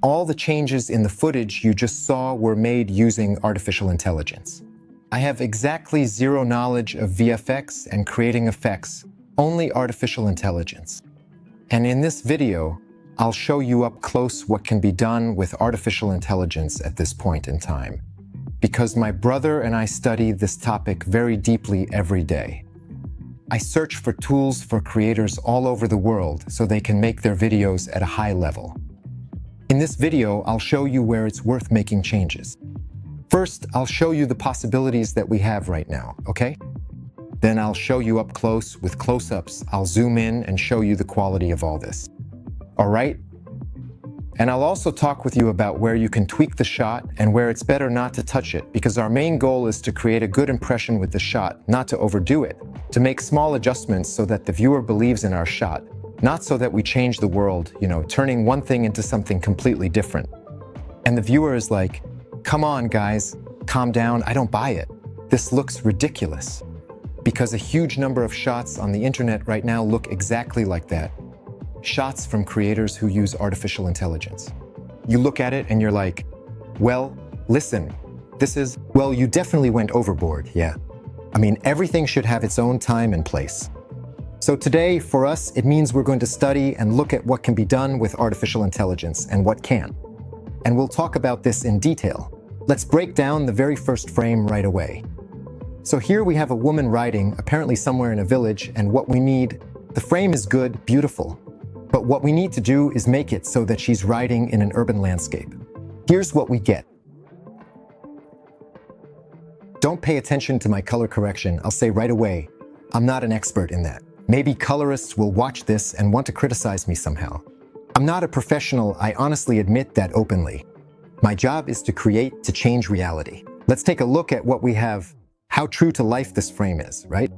all the changes in the footage you just saw were made using artificial intelligence. I have exactly zero knowledge of VFX and creating effects, only artificial intelligence. And in this video, I'll show you up close what can be done with artificial intelligence at this point in time, because my brother and I study this topic very deeply every day. I search for tools for creators all over the world so they can make their videos at a high level. In this video, I'll show you where it's worth making changes. First, I'll show you the possibilities that we have right now, okay? Then I'll show you up close with close-ups. I'll zoom in and show you the quality of all this. All right? And I'll also talk with you about where you can tweak the shot and where it's better not to touch it, because our main goal is to create a good impression with the shot, not to overdo it, to make small adjustments so that the viewer believes in our shot, not so that we change the world, turning one thing into something completely different. And the viewer is like, come on, guys, calm down, I don't buy it. This looks ridiculous. Because a huge number of shots on the internet right now look exactly like that. Shots from creators who use artificial intelligence. You look at it and you're like, well, listen, you definitely went overboard, yeah. I mean, everything should have its own time and place. So today, for us, it means we're going to study and look at what can be done with artificial intelligence and what can't. And we'll talk about this in detail. Let's break down the very first frame right away. So here we have a woman riding, apparently somewhere in a village, and what we need, the frame is good, beautiful. But what we need to do is make it so that she's riding in an urban landscape. Here's what we get. Don't pay attention to my color correction. I'll say right away, I'm not an expert in that. Maybe colorists will watch this and want to criticize me somehow. I'm not a professional, I honestly admit that openly. My job is to create, to change reality. Let's take a look at what we have, how true to life this frame is, right?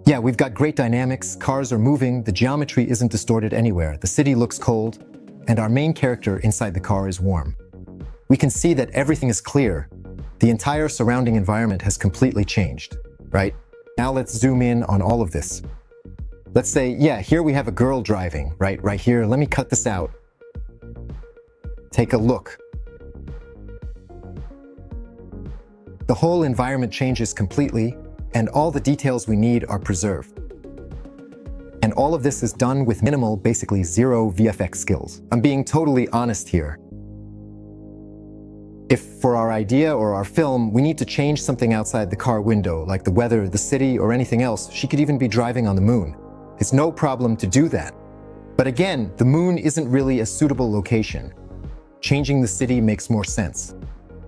Yeah, we've got great dynamics, cars are moving, the geometry isn't distorted anywhere, the city looks cold, and our main character inside the car is warm. We can see that everything is clear. The entire surrounding environment has completely changed, right? Now let's zoom in on all of this. Let's say, yeah, here we have a girl driving, right here. Let me cut this out. Take a look. The whole environment changes completely, and all the details we need are preserved. And all of this is done with minimal, basically zero VFX skills. I'm being totally honest here. If for our idea or our film, we need to change something outside the car window, like the weather, the city, or anything else, she could even be driving on the moon. It's no problem to do that. But again, the moon isn't really a suitable location. Changing the city makes more sense.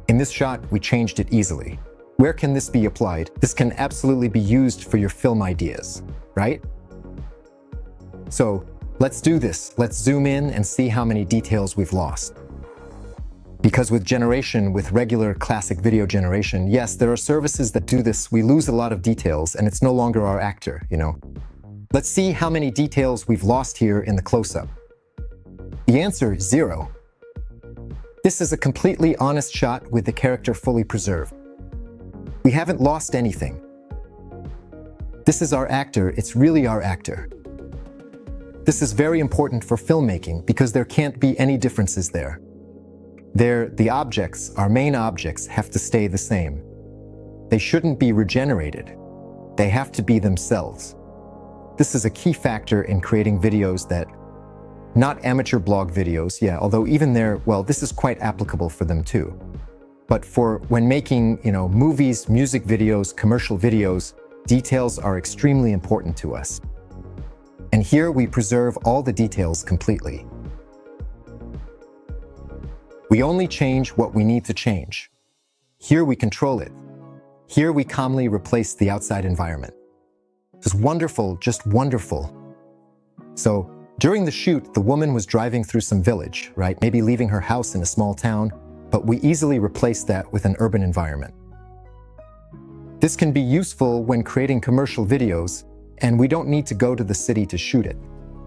In this shot, we changed it easily. Where can this be applied? This can absolutely be used for your film ideas, right? So let's do this. Let's zoom in and see how many details we've lost. Because with regular classic video generation, yes, there are services that do this. We lose a lot of details and it's no longer our actor, Let's see how many details we've lost here in the close-up. The answer is 0. This is a completely honest shot with the character fully preserved. We haven't lost anything. This is our actor, it's really our actor. This is very important for filmmaking because there can't be any differences there. The objects, our main objects, have to stay the same. They shouldn't be regenerated. They have to be themselves. This is a key factor in creating videos that, not amateur blog videos, yeah, although even there, well, this is quite applicable for them too. But for when making, movies, music videos, commercial videos, details are extremely important to us. And here we preserve all the details completely. We only change what we need to change. Here we control it. Here we calmly replace the outside environment. It's wonderful, just wonderful. So during the shoot, the woman was driving through some village, right? Maybe leaving her house in a small town, but we easily replace that with an urban environment. This can be useful when creating commercial videos, and we don't need to go to the city to shoot it.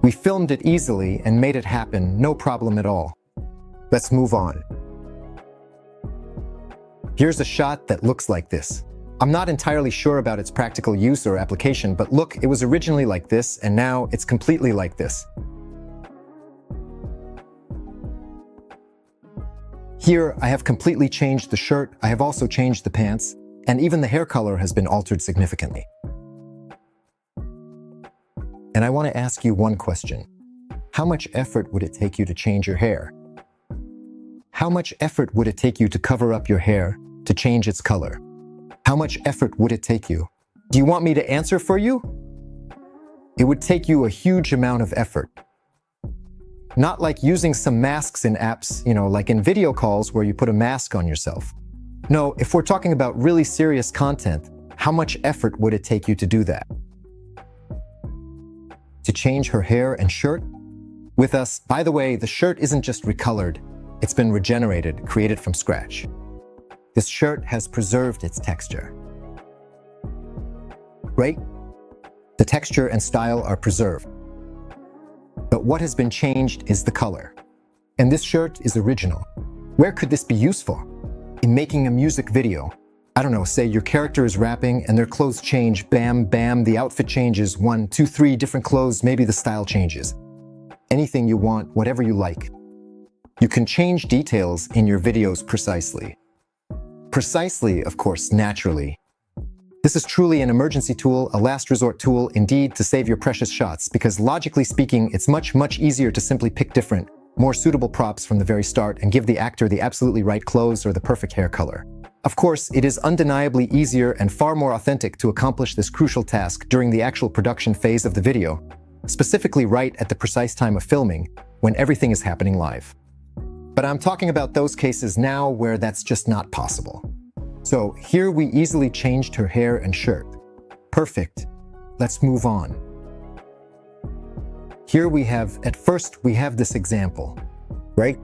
We filmed it easily and made it happen, no problem at all. Let's move on. Here's a shot that looks like this. I'm not entirely sure about its practical use or application, but look, it was originally like this, and now it's completely like this. Here, I have completely changed the shirt, I have also changed the pants, and even the hair color has been altered significantly. And I want to ask you one question. How much effort would it take you to change your hair? How much effort would it take you to cover up your hair, to change its color? How much effort would it take you? Do you want me to answer for you? It would take you a huge amount of effort. Not like using some masks in apps, like in video calls where you put a mask on yourself. No, if we're talking about really serious content, how much effort would it take you to do that? To change her hair and shirt? With us, by the way, the shirt isn't just recolored, it's been regenerated, created from scratch. This shirt has preserved its texture. Right? The texture and style are preserved. But what has been changed is the color. And this shirt is original. Where could this be useful? In making a music video. I don't know, say your character is rapping and their clothes change, bam, bam, the outfit changes, 1, 2, 3 different clothes, maybe the style changes. Anything you want, whatever you like. You can change details in your videos precisely. Precisely, of course, naturally. This is truly an emergency tool, a last resort tool, indeed, to save your precious shots, because logically speaking, it's much, much easier to simply pick different, more suitable props from the very start and give the actor the absolutely right clothes or the perfect hair color. Of course, it is undeniably easier and far more authentic to accomplish this crucial task during the actual production phase of the video, specifically right at the precise time of filming, when everything is happening live. But I'm talking about those cases now where that's just not possible. So here we easily changed her hair and shirt. Perfect. Let's move on. Here we have, at first we have this example, right?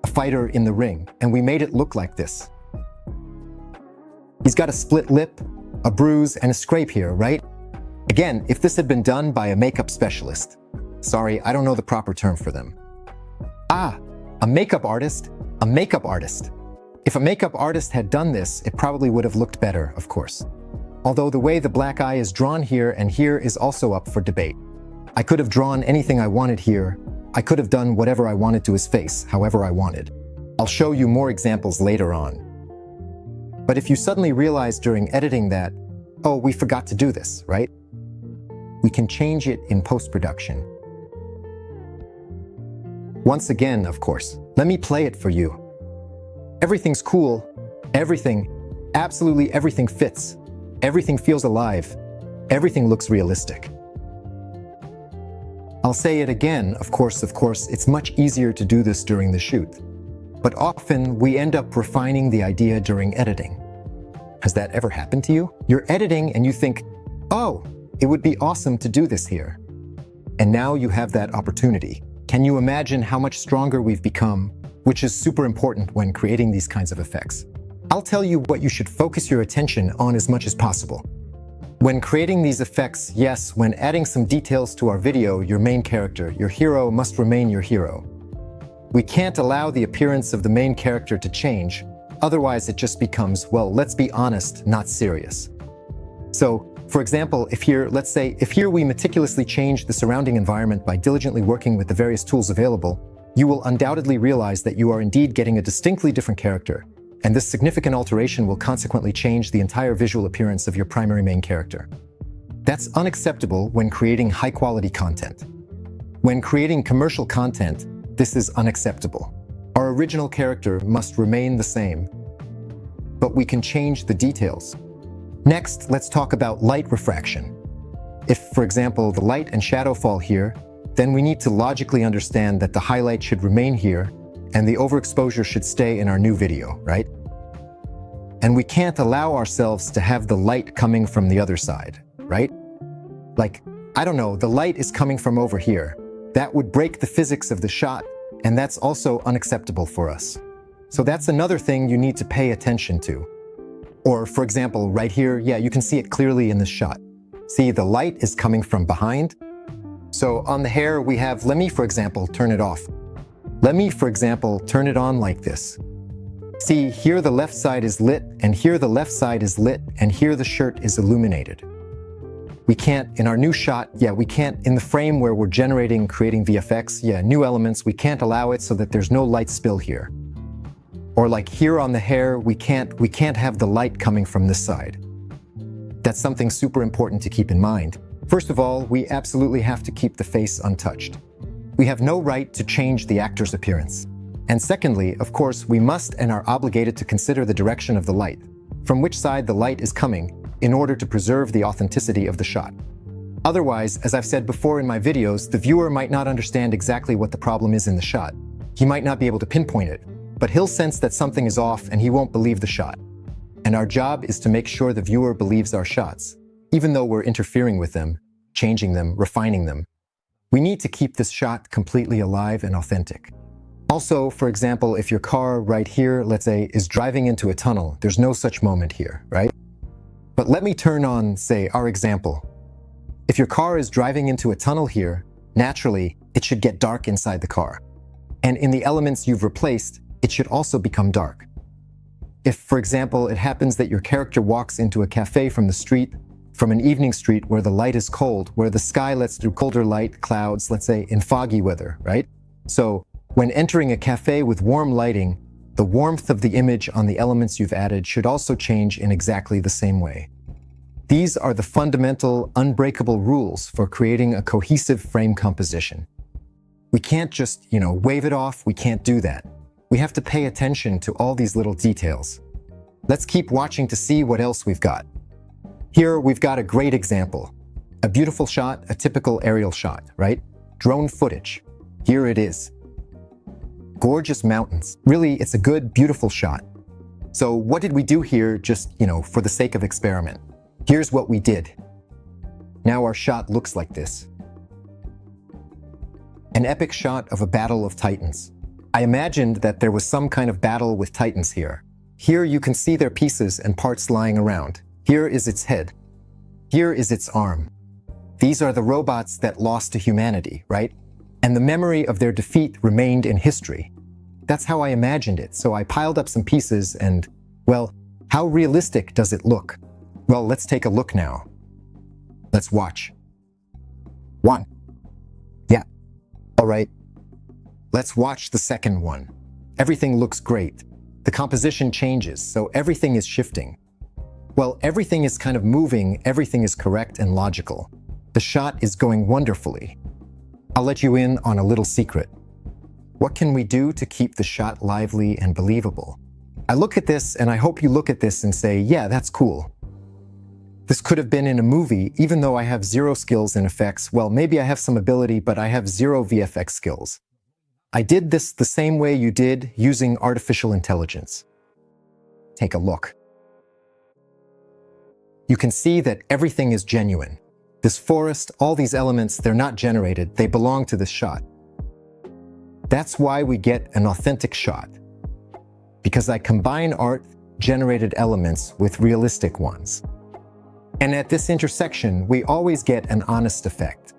A fighter in the ring, and we made it look like this. He's got a split lip, a bruise, and a scrape here, right? Again, if this had been done by a makeup specialist. Sorry, I don't know the proper term for them. Ah, a makeup artist? A makeup artist. If a makeup artist had done this, it probably would have looked better, of course. Although the way the black eye is drawn here and here is also up for debate. I could have drawn anything I wanted here. I could have done whatever I wanted to his face, however I wanted. I'll show you more examples later on. But if you suddenly realize during editing that, oh, we forgot to do this, right? We can change it in post-production. Once again, of course, let me play it for you. Everything's cool. Everything, absolutely everything fits. Everything feels alive. Everything looks realistic. I'll say it again, of course, it's much easier to do this during the shoot. But often we end up refining the idea during editing. Has that ever happened to you? You're editing and you think, oh, it would be awesome to do this here. And now you have that opportunity. Can you imagine how much stronger we've become, which is super important when creating these kinds of effects? I'll tell you what you should focus your attention on as much as possible. When creating these effects, yes, when adding some details to our video, your main character, your hero, must remain your hero. We can't allow the appearance of the main character to change, otherwise it just becomes, well, let's be honest, not serious. So, for example, if here we meticulously change the surrounding environment by diligently working with the various tools available, you will undoubtedly realize that you are indeed getting a distinctly different character, and this significant alteration will consequently change the entire visual appearance of your primary main character. That's unacceptable when creating high-quality content. When creating commercial content, this is unacceptable. Our original character must remain the same, but we can change the details. Next, let's talk about light refraction. If, for example, the light and shadow fall here, then we need to logically understand that the highlight should remain here and the overexposure should stay in our new video, right? And we can't allow ourselves to have the light coming from the other side, right? Like, I don't know, the light is coming from over here. That would break the physics of the shot, and that's also unacceptable for us. So that's another thing you need to pay attention to. Or, for example, right here, yeah, you can see it clearly in this shot. See, the light is coming from behind. So on the hair, we have, let me, for example, turn it off. Let me, for example, turn it on like this. See, here the left side is lit, and here the left side is lit, and here the shirt is illuminated. We can't, in our new shot, we can't, in the frame where we're creating VFX, new elements, we can't allow it so that there's no light spill here. Or like here on the hair, we can't have the light coming from this side. That's something super important to keep in mind. First of all, we absolutely have to keep the face untouched. We have no right to change the actor's appearance. And secondly, of course, we must and are obligated to consider the direction of the light, from which side the light is coming, in order to preserve the authenticity of the shot. Otherwise, as I've said before in my videos, the viewer might not understand exactly what the problem is in the shot. He might not be able to pinpoint it, but he'll sense that something is off and he won't believe the shot. And our job is to make sure the viewer believes our shots, even though we're interfering with them, changing them, refining them. We need to keep this shot completely alive and authentic. Also, for example, if your car right here, let's say, is driving into a tunnel, there's no such moment here, right? But let me turn on, say, our example. If your car is driving into a tunnel here, naturally, it should get dark inside the car. And in the elements you've replaced, it should also become dark. If, for example, it happens that your character walks into a cafe from the street, from an evening street where the light is cold, where the sky lets through colder light, clouds, let's say in foggy weather, right? So, when entering a cafe with warm lighting, the warmth of the image on the elements you've added should also change in exactly the same way. These are the fundamental, unbreakable rules for creating a cohesive frame composition. We can't just, wave it off, we can't do that. We have to pay attention to all these little details. Let's keep watching to see what else we've got. Here we've got a great example. A beautiful shot, a typical aerial shot, right? Drone footage. Here it is. Gorgeous mountains. Really, it's a good, beautiful shot. So what did we do here just, for the sake of experiment? Here's what we did. Now our shot looks like this. An epic shot of a battle of titans. I imagined that there was some kind of battle with titans here. Here you can see their pieces and parts lying around. Here is its head. Here is its arm. These are the robots that lost to humanity, right? And the memory of their defeat remained in history. That's how I imagined it, so I piled up some pieces and, well, how realistic does it look? Well, let's take a look now. Let's watch. 1. Yeah. All right. Let's watch the second one. Everything looks great. The composition changes, so everything is shifting. Well, everything is kind of moving, everything is correct and logical. The shot is going wonderfully. I'll let you in on a little secret. What can we do to keep the shot lively and believable? I look at this and I hope you look at this and say, yeah, that's cool. This could have been in a movie, even though I have zero skills in effects. Well, maybe I have some ability, but I have zero VFX skills. I did this the same way you did, using artificial intelligence. Take a look. You can see that everything is genuine. This forest, all these elements, they're not generated, they belong to this shot. That's why we get an authentic shot. Because I combine art-generated elements with realistic ones. And at this intersection, we always get an honest effect.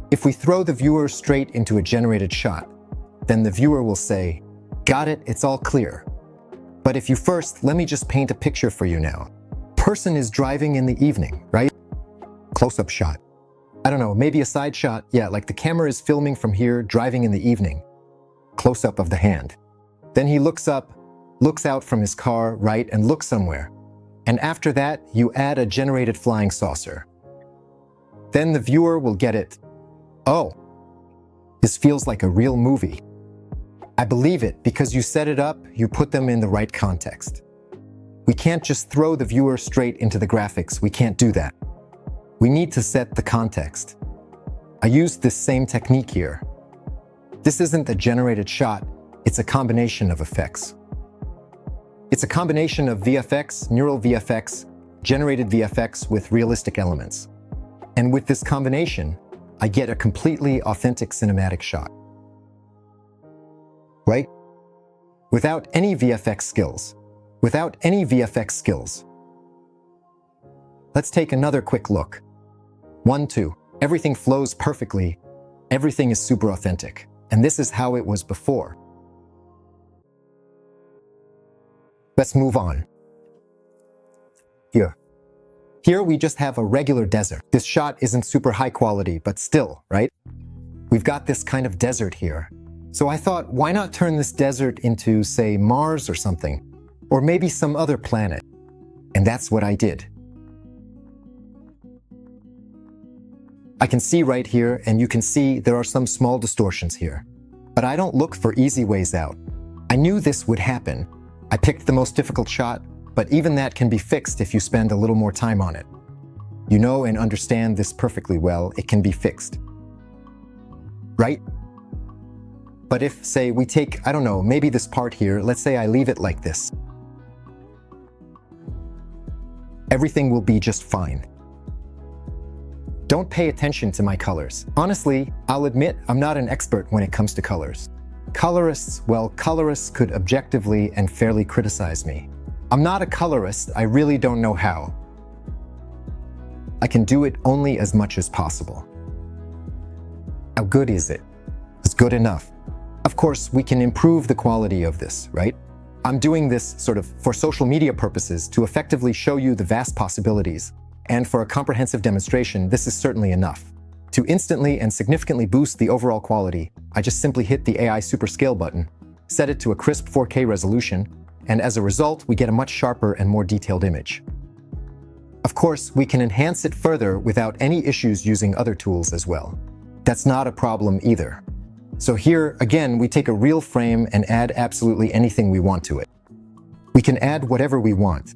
If we throw the viewer straight into a generated shot, then the viewer will say, got it, it's all clear. But if you first, let me just paint a picture for you now. Person is driving in the evening, right? Close-up shot. I don't know, maybe a side shot. Yeah, like the camera is filming from here, driving in the evening. Close-up of the hand. Then he looks up, looks out from his car, right, and looks somewhere. And after that, you add a generated flying saucer. Then the viewer will get it. Oh, this feels like a real movie. I believe it because you set it up, you put them in the right context. We can't just throw the viewer straight into the graphics. We can't do that. We need to set the context. I used this same technique here. This isn't a generated shot, it's a combination of effects. It's a combination of VFX, neural VFX, generated VFX with realistic elements. And with this combination, I get a completely authentic cinematic shot. Right? Without any VFX skills. Without any VFX skills. Let's take another quick look. 1, 2. Everything flows perfectly. Everything is super authentic. And this is how it was before. Let's move on. Here. Here we just have a regular desert. This shot isn't super high quality, but still, right? We've got this kind of desert here. So I thought, why not turn this desert into, say, Mars or something? Or maybe some other planet. And that's what I did. I can see right here, and you can see there are some small distortions here. But I don't look for easy ways out. I knew this would happen. I picked the most difficult shot, but even that can be fixed if you spend a little more time on it. You know and understand this perfectly well, it can be fixed. Right? But if, say, we take, I don't know, maybe this part here, let's say I leave it like this. Everything will be just fine. Don't pay attention to my colors. Honestly, I'll admit I'm not an expert when it comes to colors. Colorists could objectively and fairly criticize me. I'm not a colorist, I really don't know how. I can do it only as much as possible. How good is it? It's good enough. Of course, we can improve the quality of this, right? I'm doing this sort of for social media purposes to effectively show you the vast possibilities. And for a comprehensive demonstration, this is certainly enough. To instantly and significantly boost the overall quality, I just simply hit the AI Super Scale button, set it to a crisp 4K resolution, and as a result, we get a much sharper and more detailed image. Of course, we can enhance it further without any issues using other tools as well. That's not a problem either. So here, again, we take a real frame and add absolutely anything we want to it. We can add whatever we want.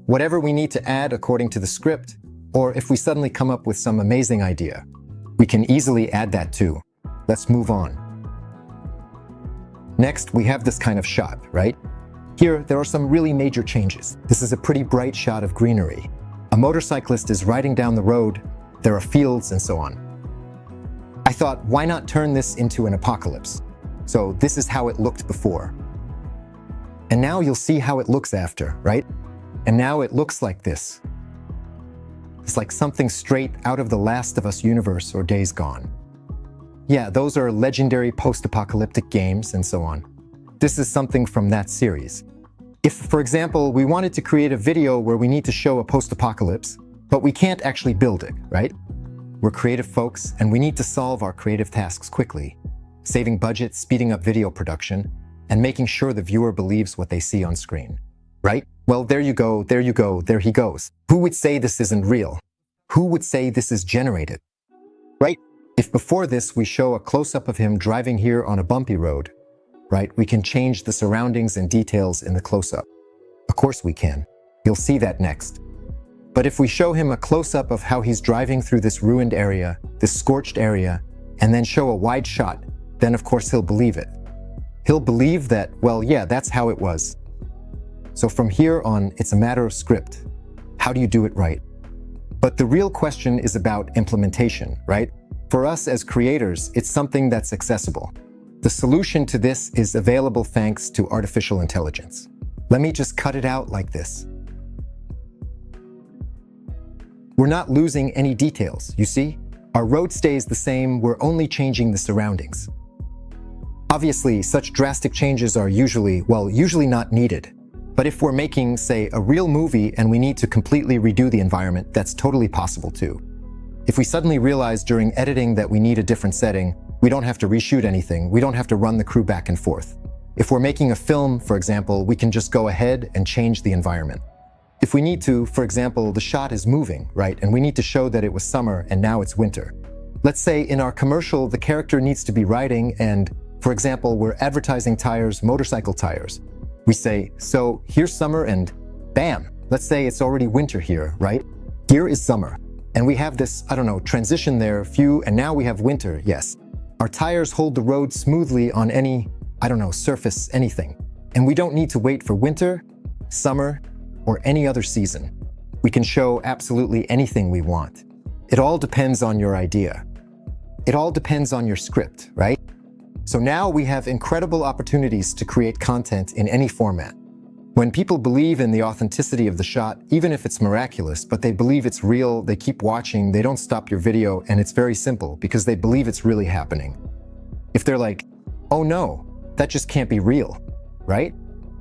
Whatever we need to add according to the script, or if we suddenly come up with some amazing idea, we can easily add that too. Let's move on. Next, we have this kind of shot, right? Here, there are some really major changes. This is a pretty bright shot of greenery. A motorcyclist is riding down the road, there are fields and so on. I thought, why not turn this into an apocalypse? So this is how it looked before. And now you'll see how it looks after, right? And now it looks like this. It's like something straight out of the Last of Us universe or Days Gone. Yeah, those are legendary post-apocalyptic games and so on. This is something from that series. If, for example, we wanted to create a video where we need to show a post-apocalypse, but we can't actually build it, right? We're creative folks, and we need to solve our creative tasks quickly, saving budget, speeding up video production, and making sure the viewer believes what they see on screen. Right? Well, there you go, there he goes. Who would say this isn't real? Who would say this is generated? Right? If before this we show a close-up of him driving here on a bumpy road, right, we can change the surroundings and details in the close-up. Of course we can. You'll see that next. But if we show him a close-up of how he's driving through this ruined area, this scorched area, and then show a wide shot, then of course he'll believe it. He'll believe that, well, yeah, that's how it was. So from here on, it's a matter of script. How do you do it right? But the real question is about implementation, right? For us as creators, it's something that's accessible. The solution to this is available thanks to artificial intelligence. Let me just cut it out like this. We're not losing any details, you see? Our road stays the same, we're only changing the surroundings. Obviously, such drastic changes are usually not needed. But if we're making, say, a real movie and we need to completely redo the environment, that's totally possible too. If we suddenly realize during editing that we need a different setting, we don't have to reshoot anything, we don't have to run the crew back and forth. If we're making a film, for example, we can just go ahead and change the environment. If we need to, for example, the shot is moving, right? And we need to show that it was summer and now it's winter. Let's say in our commercial, the character needs to be riding and, for example, we're advertising tires, motorcycle tires. We say, so here's summer and bam, let's say it's already winter here, right? Here is summer. And we have this, I don't know, transition there, and now we have winter, yes. Our tires hold the road smoothly on any, I don't know, surface, anything. And we don't need to wait for winter, summer, or any other season. We can show absolutely anything we want. It all depends on your idea. It all depends on your script, right? So now we have incredible opportunities to create content in any format. When people believe in the authenticity of the shot, even if it's miraculous, but they believe it's real, they keep watching, they don't stop your video, and it's very simple because they believe it's really happening. If they're like, oh no, that just can't be real, right?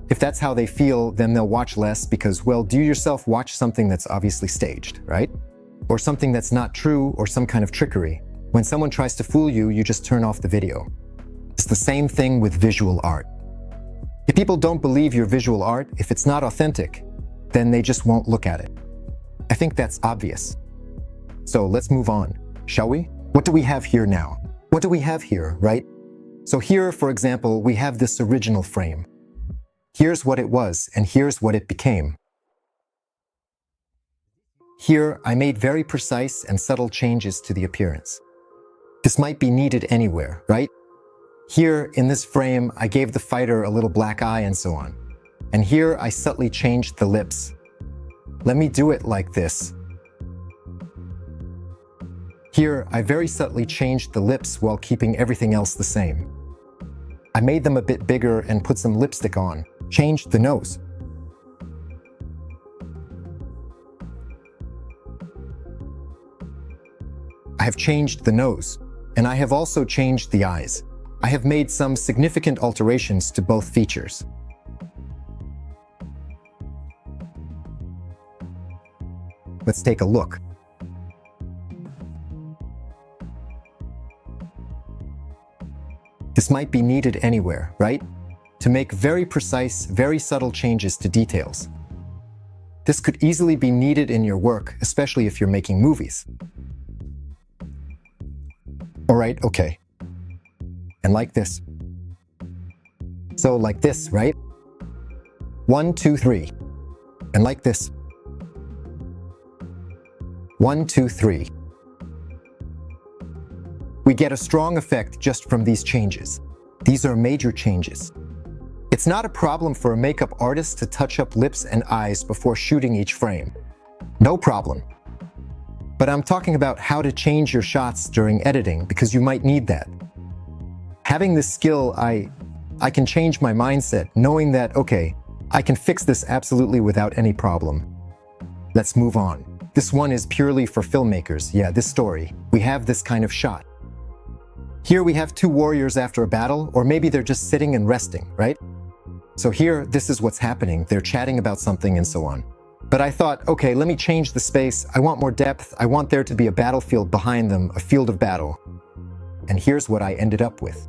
If that's how they feel, then they'll watch less because, well, do you yourself watch something that's obviously staged, right? Or something that's not true or some kind of trickery. When someone tries to fool you, you just turn off the video. It's the same thing with visual art. If people don't believe your visual art, if it's not authentic, then they just won't look at it. I think that's obvious. So let's move on, shall we? What do we have here now? What do we have here, right? So here, for example, we have this original frame. Here's what it was, and here's what it became. Here, I made very precise and subtle changes to the appearance. This might be needed anywhere, right? Here, in this frame, I gave the fighter a little black eye and so on. And here, I subtly changed the lips. Let me do it like this. Here, I very subtly changed the lips while keeping everything else the same. I made them a bit bigger and put some lipstick on. Changed the nose. I have changed the nose, and I have also changed the eyes. I have made some significant alterations to both features. Let's take a look. This might be needed anywhere, right? To make very precise, very subtle changes to details. This could easily be needed in your work, especially if you're making movies. All right, okay. And like this. So like this, right? 1, 2, 3. And like this. 1, 2, 3. We get a strong effect just from these changes. These are major changes. It's not a problem for a makeup artist to touch up lips and eyes before shooting each frame. No problem. But I'm talking about how to change your shots during editing because you might need that. Having this skill, I can change my mindset knowing that, okay, I can fix this absolutely without any problem. Let's move on. This one is purely for filmmakers. Yeah, this story. We have this kind of shot. Here we have two warriors after a battle, or maybe they're just sitting and resting, right? So here, this is what's happening. They're chatting about something and so on. But I thought, okay, let me change the space. I want more depth. I want there to be a battlefield behind them, a field of battle. And here's what I ended up with.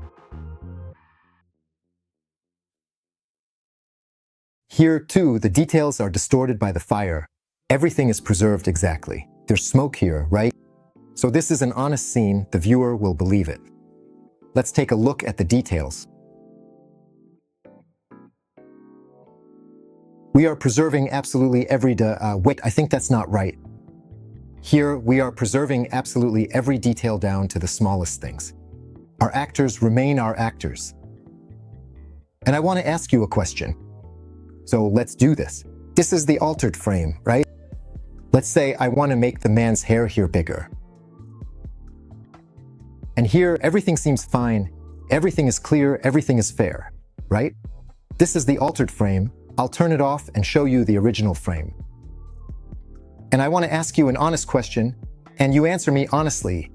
Here, too, the details are distorted by the fire. Everything is preserved exactly. There's smoke here, right? So this is an honest scene. The viewer will believe it. Let's take a look at the details. We are preserving absolutely every wait, I think that's not right. Here, we are preserving absolutely every detail down to the smallest things. Our actors remain our actors. And I want to ask you a question. So let's do this. This is the altered frame, right? Let's say I want to make the man's hair here bigger. And here, everything seems fine. Everything is clear. Everything is fair, right? This is the altered frame. I'll turn it off and show you the original frame. And I want to ask you an honest question, and you answer me honestly.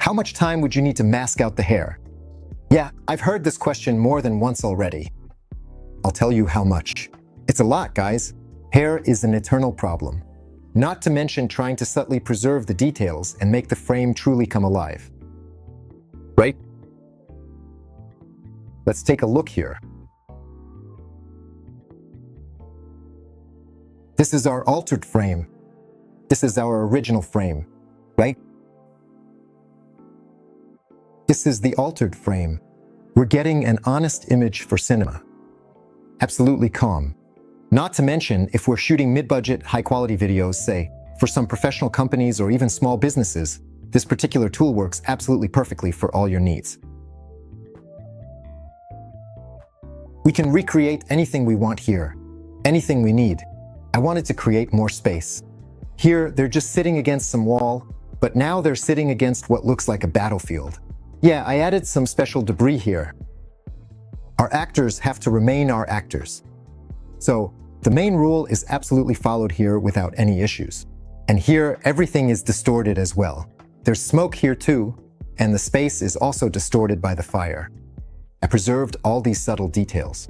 How much time would you need to mask out the hair? Yeah, I've heard this question more than once already. I'll tell you how much. It's a lot, guys. Hair is an eternal problem. Not to mention trying to subtly preserve the details and make the frame truly come alive. Right? Let's take a look here. This is our altered frame. This is our original frame, right? This is the altered frame. We're getting an honest image for cinema. Absolutely calm. Not to mention, if we're shooting mid-budget, high-quality videos, say, for some professional companies or even small businesses, this particular tool works absolutely perfectly for all your needs. We can recreate anything we want here, anything we need. I wanted to create more space. Here, they're just sitting against some wall, but now they're sitting against what looks like a battlefield. Yeah, I added some special debris here. Our actors have to remain our actors. So, the main rule is absolutely followed here without any issues. And here, everything is distorted as well. There's smoke here too, and the space is also distorted by the fire. I preserved all these subtle details.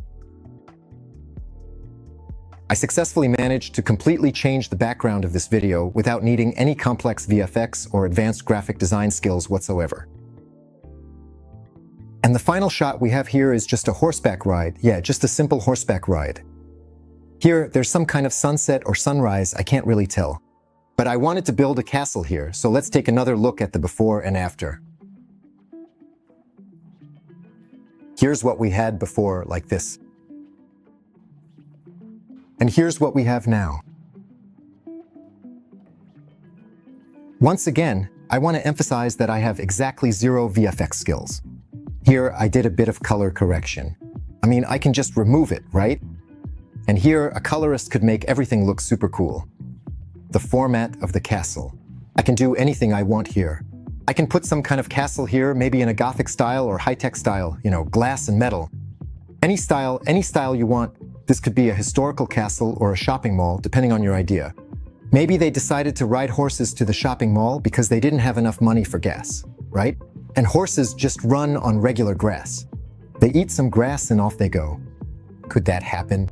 I successfully managed to completely change the background of this video without needing any complex VFX or advanced graphic design skills whatsoever. And the final shot we have here is just a horseback ride. Yeah, just a simple horseback ride. Here, there's some kind of sunset or sunrise, I can't really tell. But I wanted to build a castle here, so let's take another look at the before and after. Here's what we had before, like this. And here's what we have now. Once again, I want to emphasize that I have exactly zero VFX skills. Here, I did a bit of color correction. I mean, I can just remove it, right? And here, a colorist could make everything look super cool. The format of the castle. I can do anything I want here. I can put some kind of castle here, maybe in a Gothic style or high-tech style, glass and metal. Any style you want. This could be a historical castle or a shopping mall, depending on your idea. Maybe they decided to ride horses to the shopping mall because they didn't have enough money for gas, right? And horses just run on regular grass. They eat some grass and off they go. Could that happen?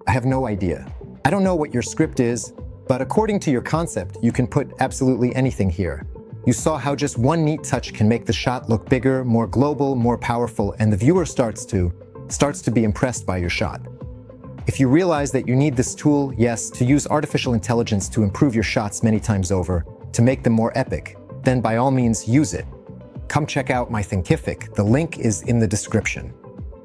I have no idea. I don't know what your script is, but according to your concept, you can put absolutely anything here. You saw how just one neat touch can make the shot look bigger, more global, more powerful, and the viewer starts to be impressed by your shot. If you realize that you need this tool, yes, to use artificial intelligence to improve your shots many times over, to make them more epic, then by all means use it. Come check out my Thinkific. The link is in the description.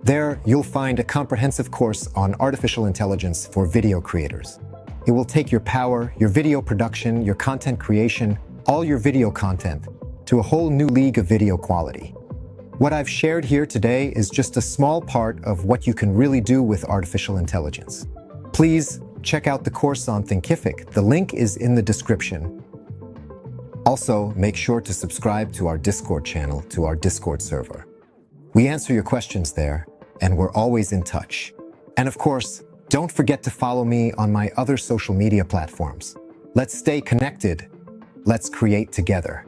There, you'll find a comprehensive course on artificial intelligence for video creators. It will take your power, your video production, your content creation, all your video content, to a whole new league of video quality. What I've shared here today is just a small part of what you can really do with artificial intelligence. Please check out the course on Thinkific. The link is in the description. Also, make sure to subscribe to our Discord channel, to our Discord server. We answer your questions there, and we're always in touch. And of course, don't forget to follow me on my other social media platforms. Let's stay connected. Let's create together.